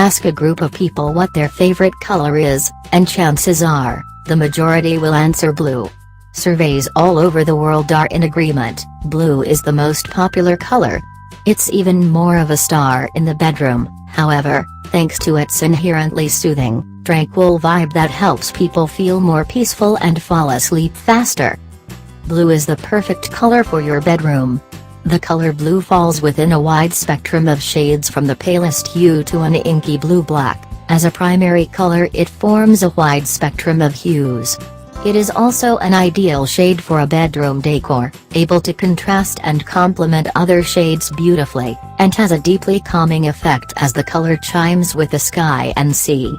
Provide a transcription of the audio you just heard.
Ask a group of people what their favorite color is, and chances are, the majority will answer blue. Surveys all over the world are in agreement, blue is the most popular color. It's even more of a star in the bedroom, however, thanks to its inherently soothing, tranquil vibe that helps people feel more peaceful and fall asleep faster. Blue is the perfect color for your bedroom. The color blue falls within a wide spectrum of shades from the palest hue to an inky blue-black. As a primary color, it forms a wide spectrum of hues. It is also an ideal shade for a bedroom decor, able to contrast and complement other shades beautifully, and has a deeply calming effect as the color chimes with the sky and sea.